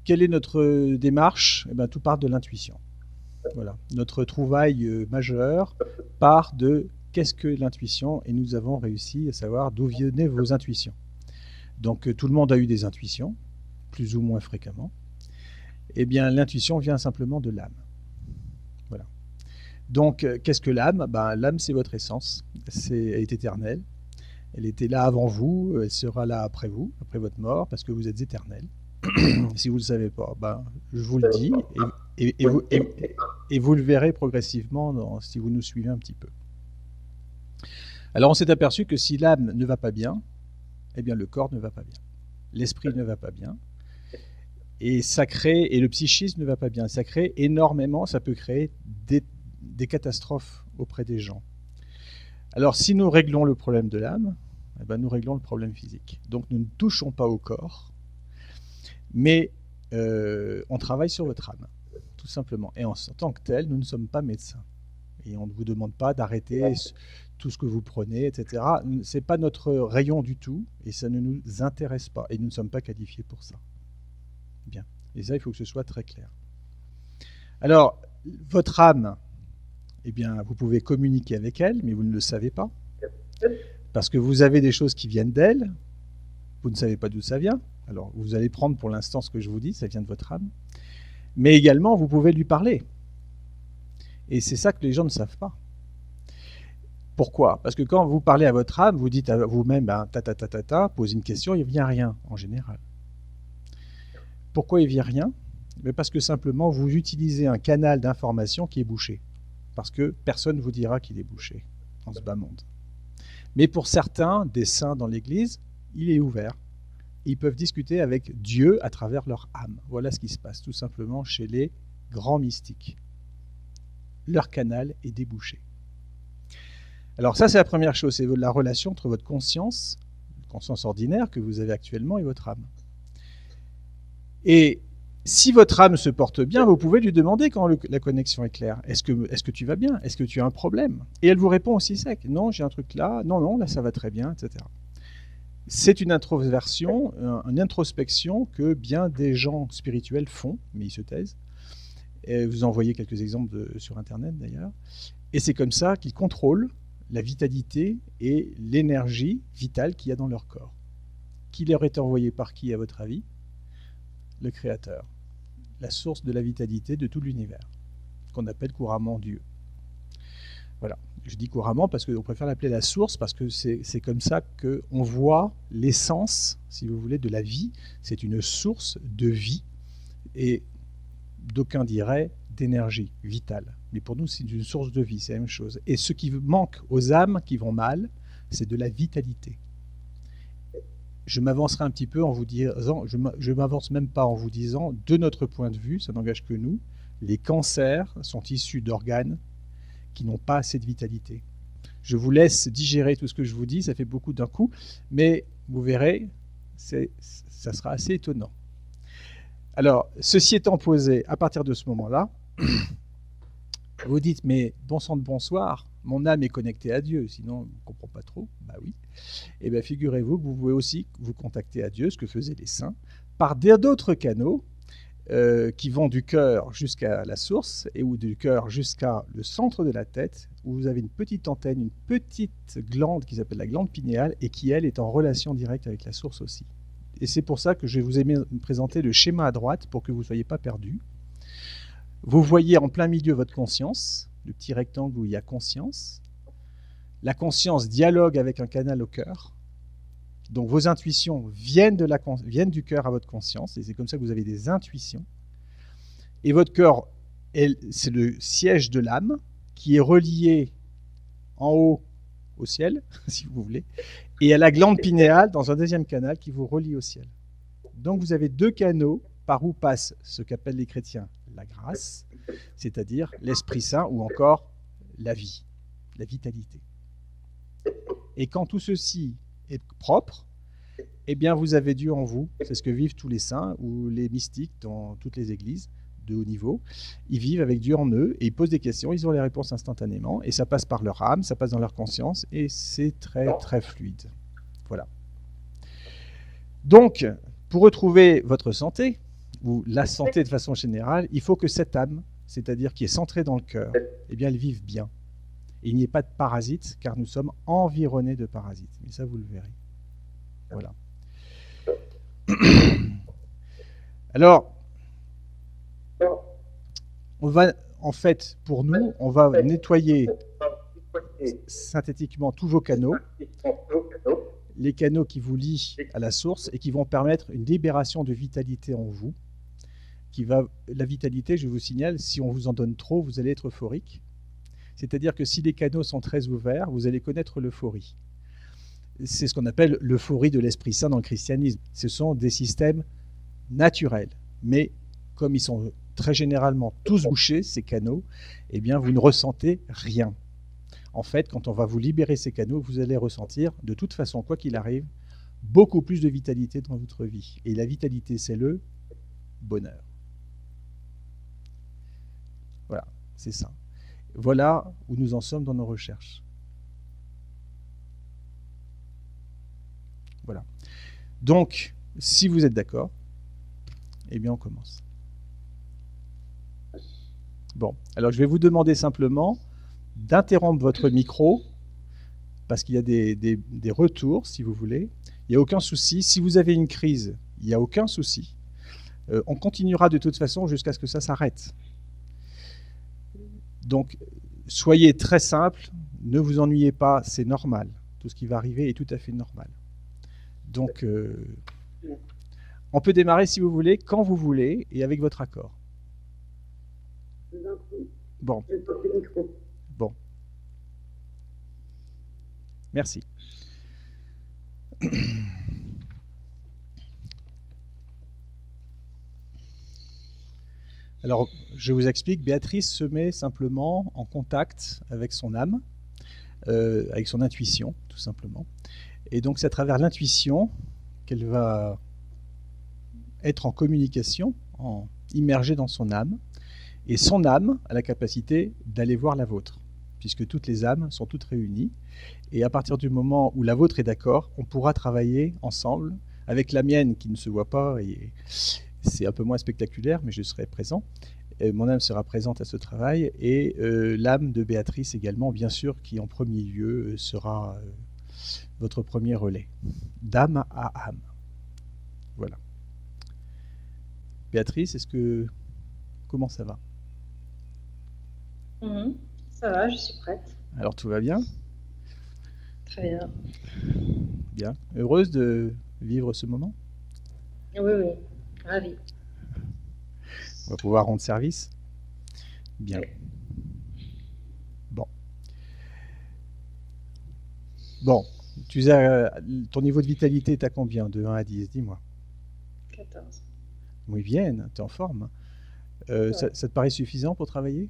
quelle est notre démarche? Eh bien, tout part de l'intuition. Voilà. Notre trouvaille majeure part de qu'est-ce que l'intuition, et nous avons réussi à savoir d'où venaient vos intuitions. Donc tout le monde a eu des intuitions, plus ou moins fréquemment. Eh bien, l'intuition vient simplement de l'âme. Voilà. Donc, qu'est-ce que l'âme? Ben, l'âme, c'est votre essence. Elle est éternelle. Elle était là avant vous, elle sera là après vous, après votre mort, parce que vous êtes éternel. Si vous ne le savez pas, ben, je vous le dis, et vous le verrez progressivement si vous nous suivez un petit peu. Alors, on s'est aperçu que si l'âme ne va pas bien, eh bien, le corps ne va pas bien. L'esprit ne va pas bien. Et le psychisme ne va pas bien. Ça crée énormément, ça peut créer des catastrophes auprès des gens. Alors, si nous réglons le problème de l'âme, eh ben, nous réglons le problème physique. Donc, nous ne touchons pas au corps, mais on travaille sur votre âme, tout simplement. Et en tant que tel, nous ne sommes pas médecins. Et on ne vous demande pas d'arrêter tout ce que vous prenez, etc. Ce n'est pas notre rayon du tout, et ça ne nous intéresse pas. Et nous ne sommes pas qualifiés pour ça. Bien. Et ça, il faut que ce soit très clair. Alors, votre âme, eh bien, vous pouvez communiquer avec elle, mais vous ne le savez pas. Parce que vous avez des choses qui viennent d'elle, vous ne savez pas d'où ça vient. Alors, vous allez prendre pour l'instant ce que je vous dis, ça vient de votre âme. Mais également, vous pouvez lui parler. Et c'est ça que les gens ne savent pas. Pourquoi? Parce que quand vous parlez à votre âme, vous dites à vous-même, ben, posez une question, il ne vient rien, en général. Pourquoi il ne vient rien? Parce que simplement, vous utilisez un canal d'information qui est bouché. Parce que personne ne vous dira qu'il est bouché dans ce bas monde. Mais pour certains, des saints dans l'Église, il est ouvert. Ils peuvent discuter avec Dieu à travers leur âme. Voilà ce qui se passe tout simplement chez les grands mystiques. Leur canal est débouché. Alors ça, c'est la première chose, c'est la relation entre votre conscience ordinaire que vous avez actuellement, et votre âme. Et si votre âme se porte bien, vous pouvez lui demander quand la connexion est claire. Est-ce que tu vas bien? Est-ce que tu as un problème? Et elle vous répond aussi sec. Non, j'ai un truc là. Non, là ça va très bien, etc. C'est une introversion, une introspection que bien des gens spirituels font, mais ils se taisent. Et vous envoyez quelques exemples sur Internet d'ailleurs. Et c'est comme ça qu'ils contrôlent la vitalité et l'énergie vitale qu'il y a dans leur corps. Qui leur est envoyé par qui, à votre avis? Le Créateur. La source de la vitalité de tout l'univers, qu'on appelle couramment Dieu. Voilà, je dis couramment parce qu'on préfère l'appeler la source, parce que c'est comme ça qu'on voit l'essence, si vous voulez, de la vie. C'est une source de vie, et d'aucuns diraient d'énergie vitale. Mais pour nous, c'est une source de vie, c'est la même chose. Et ce qui manque aux âmes qui vont mal, c'est de la vitalité. Je m'avancerai un petit peu en vous disant, je m'avance même pas en vous disant, de notre point de vue, ça n'engage que nous, les cancers sont issus d'organes qui n'ont pas assez de vitalité. Je vous laisse digérer tout ce que je vous dis, ça fait beaucoup d'un coup, mais vous verrez, ça sera assez étonnant. Alors, ceci étant posé, à partir de ce moment-là, vous dites, mais bon sang de bonsoir, mon âme est connectée à Dieu, sinon on ne comprend pas trop. Bah oui. Et bien figurez-vous que vous pouvez aussi vous contacter à Dieu, ce que faisaient les saints, par d'autres canaux qui vont du cœur jusqu'à la source, ou du cœur jusqu'à le centre de la tête, où vous avez une petite antenne, une petite glande qui s'appelle la glande pinéale, et qui, elle, est en relation directe avec la source aussi. Et c'est pour ça que je vous ai présenté le schéma à droite, pour que vous ne soyez pas perdus. Vous voyez en plein milieu votre conscience, le petit rectangle où il y a conscience. La conscience dialogue avec un canal au cœur. Donc vos intuitions viennent du cœur à votre conscience, et c'est comme ça que vous avez des intuitions. Et votre cœur, c'est le siège de l'âme, qui est relié en haut au ciel, si vous voulez, et à la glande pinéale dans un deuxième canal qui vous relie au ciel. Donc vous avez deux canaux par où passe ce qu'appellent les chrétiens la grâce, c'est-à-dire l'Esprit Saint, ou encore la vie, la vitalité. Et quand tout ceci est propre, eh bien vous avez Dieu en vous. C'est ce que vivent tous les saints ou les mystiques dans toutes les églises de haut niveau. Ils vivent avec Dieu en eux et ils posent des questions, ils ont les réponses instantanément, et ça passe par leur âme, ça passe dans leur conscience, et c'est très très fluide. Voilà. Donc, pour retrouver votre santé, vous la sentez de façon générale, il faut que cette âme, c'est-à-dire qui est centrée dans le cœur, eh bien, elle vive bien. Et il n'y ait pas de parasites, car nous sommes environnés de parasites. Mais ça, vous le verrez. Voilà. Alors, on va, en fait, pour nous, on va nettoyer synthétiquement tous vos canaux, les canaux qui vous lient à la source et qui vont permettre une libération de vitalité en vous. La vitalité, je vous signale, si on vous en donne trop, vous allez être euphorique. C'est-à-dire que si les canaux sont très ouverts, vous allez connaître l'euphorie. C'est ce qu'on appelle l'euphorie de l'Esprit Saint dans le christianisme. Ce sont des systèmes naturels. Mais comme ils sont très généralement tous bouchés, ces canaux, eh bien, vous ne ressentez rien. En fait, quand on va vous libérer ces canaux, vous allez ressentir, de toute façon, quoi qu'il arrive, beaucoup plus de vitalité dans votre vie. Et la vitalité, c'est le bonheur. Voilà, c'est ça. Voilà où nous en sommes dans nos recherches. Voilà. Donc, si vous êtes d'accord, eh bien, on commence. Bon, alors je vais vous demander simplement d'interrompre votre micro, parce qu'il y a des retours, si vous voulez. Il n'y a aucun souci. Si vous avez une crise, il n'y a aucun souci. On continuera de toute façon jusqu'à ce que ça s'arrête. Donc, soyez très simple, ne vous ennuyez pas, c'est normal. Tout ce qui va arriver est tout à fait normal. Donc, on peut démarrer si vous voulez, quand vous voulez, et avec votre accord. Bon. Bon. Merci. Alors, je vous explique, Béatrice se met simplement en contact avec son âme, avec son intuition, tout simplement. Et donc, c'est à travers l'intuition qu'elle va être en communication, immergée dans son âme. Et son âme a la capacité d'aller voir la vôtre, puisque toutes les âmes sont toutes réunies. Et à partir du moment où la vôtre est d'accord, on pourra travailler ensemble avec la mienne qui ne se voit pas, et c'est un peu moins spectaculaire, mais je serai présent. Mon âme sera présente à ce travail, et l'âme de Béatrice également, bien sûr, qui en premier lieu sera votre premier relais, d'âme à âme. Voilà. Béatrice, comment ça va? Ça va, je suis prête. Alors tout va bien? Très bien. Bien. Heureuse de vivre ce moment? Oui, oui, ravie. On va pouvoir rendre service? Bien. Bon. Bon. Ton niveau de vitalité est à combien? De 1 à 10, dis-moi. 14. Oui, bien, tu es en forme. Ouais. Ça te paraît suffisant pour travailler?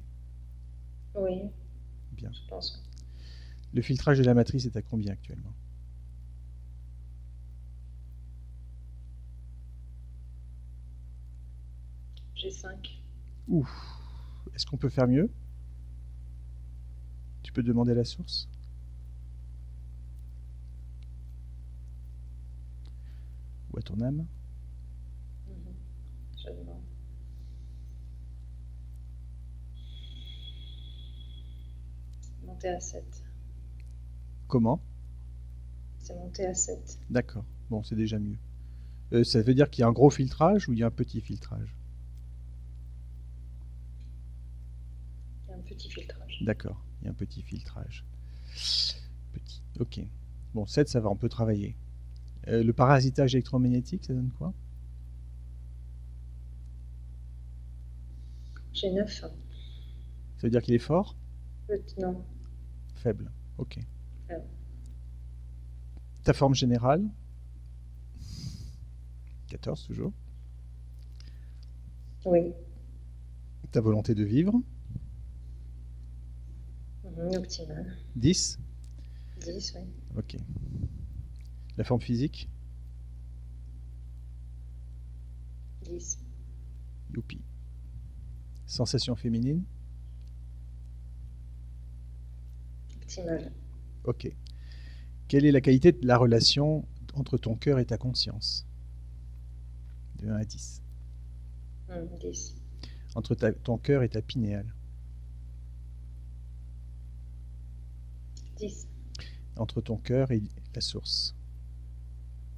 Oui. Bien. Je pense. Le filtrage de la matrice est à combien actuellement? J'ai 5. Ouf. Est-ce qu'on peut faire mieux? Tu peux demander la source? Ou à ton âme? Je demande. Monter à 7. Comment? C'est monté à 7. D'accord. Bon, c'est déjà mieux. Ça veut dire qu'il y a un gros filtrage ou il y a un petit filtrage? Il y a un petit filtrage. D'accord, il y a un petit filtrage. Petit, ok. Bon, 7, ça va, on peut travailler. Le parasitage électromagnétique, ça donne quoi? J'ai 9. Ça veut dire qu'il est fort? Non. Faible, ok. Faible. Ta forme générale? 14 toujours. Oui. Ta volonté de vivre? Optimal. 10? 10, oui. Ok. La forme physique? 10. Youpi. Sensation féminine? Optimal. Ok. Quelle est la qualité de la relation entre ton cœur et ta conscience? De 1 à 10. 10. Entre ton cœur et ta pinéale. 10. Entre ton cœur et la source.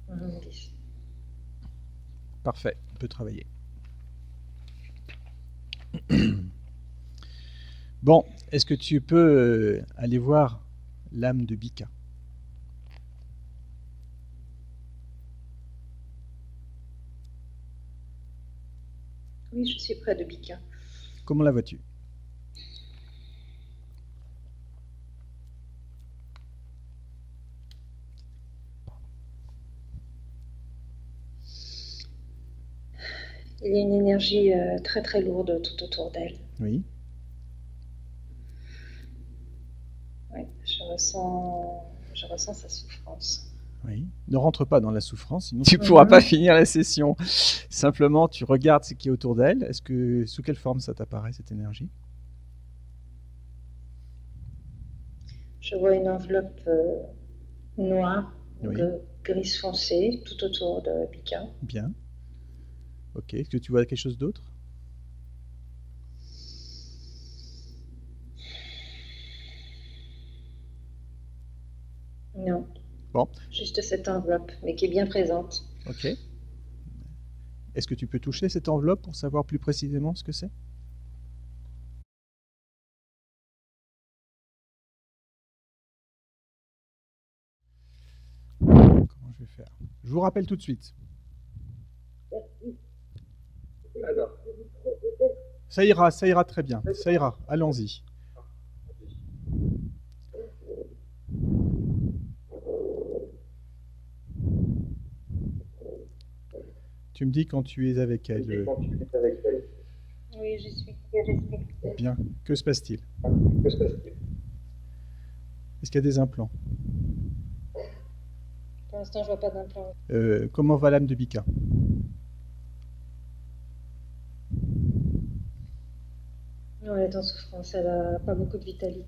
10. Parfait, on peut travailler. Bon, est-ce que tu peux aller voir l'âme de Bika? Oui, je suis près de Bika. Comment la vois-tu? Il y a une énergie très très lourde tout autour d'elle. Oui. Ouais, je ressens sa souffrance. Oui. Ne rentre pas dans la souffrance, sinon tu ne pourras pas finir la session. Simplement, tu regardes ce qui est autour d'elle. Sous quelle forme ça t'apparaît, cette énergie? Je vois une enveloppe noire, Oui. gris foncé, tout autour de Bika. Bien. Ok. Est-ce que tu vois quelque chose d'autre? Non. Bon. Juste cette enveloppe, mais qui est bien présente. Ok. Est-ce que tu peux toucher cette enveloppe pour savoir plus précisément ce que c'est? Comment je vais faire? Je vous rappelle tout de suite. Ça ira très bien. Ça ira. Allons-y. Tu me dis quand tu es avec elle. Oui, j'y suis. Bien. Que se passe-t-il? Est-ce qu'il y a des implants? Pour l'instant, je vois pas d'implant. Comment va l'âme de Bika? Non, elle est en souffrance, elle a pas beaucoup de vitalité.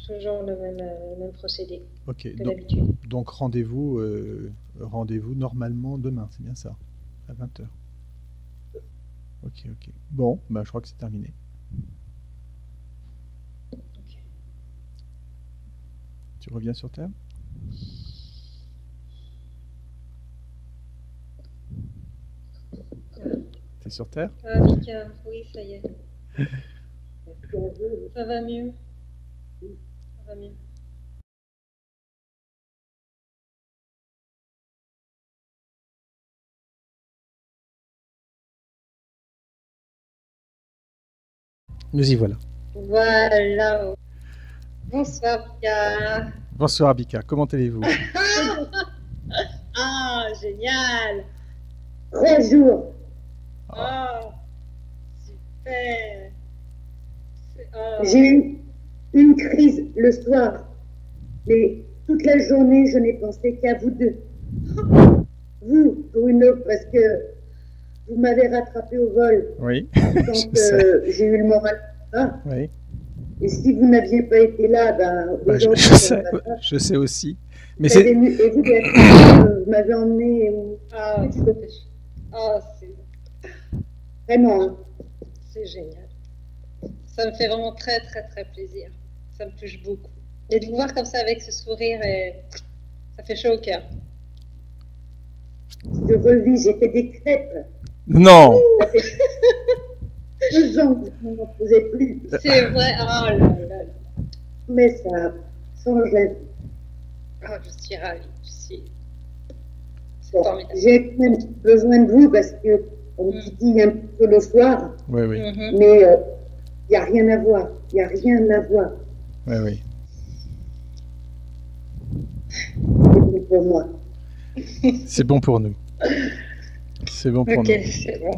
Toujours le même procédé Ok, que d'habitude. donc rendez-vous normalement demain, c'est bien ça, à 20 heures. Ok, ok. Bon, bah, je crois que c'est terminé. Ok. Tu reviens sur Terre? T'es sur Terre? Ah, Vika, oui, ça y est. Ça va mieux. Ça va mieux. Nous y voilà. Voilà. Bonsoir, Vika. Bonsoir Abika, comment allez-vous? Ah, génial. 3 jours. Ah, super. Ah. J'ai eu une crise le soir, mais toute la journée, je n'ai pensé qu'à vous deux. Vous, Bruno, parce que vous m'avez rattrapé au vol Oui, quand je sais. j'ai eu le moral bas. Oui. Et si vous n'aviez pas été là, ben, Bah, aujourd'hui, je sais aussi. Mais Et vous, Béatrice, vous m'avez emmené. Ah, c'est Vraiment, hein. c'est génial. Ça me fait vraiment très, très, très plaisir. Ça me touche beaucoup. Et de vous voir comme ça avec ce sourire, ça fait chaud au cœur. Je revis, j'ai fait des crêpes. non! Ça fait 2 ans que je n'en faisais plus. C'est vrai. Oh là là. Mais ça change la vie. Ah, je suis ravie. C'est Bon, formidable. j'ai même besoin de vous parce que on me dit un petit peu le soir, Oui, oui, Mhm. mais il n'y a rien à voir. Il n'y a rien à voir. oui, oui. C'est bon pour moi. C'est bon pour nous. C'est bon pour Ok, nous. c'est bon.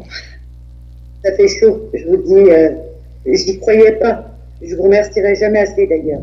Ça fait chaud. Je vous dis, j'y croyais pas. Je vous remercierai jamais assez d'ailleurs.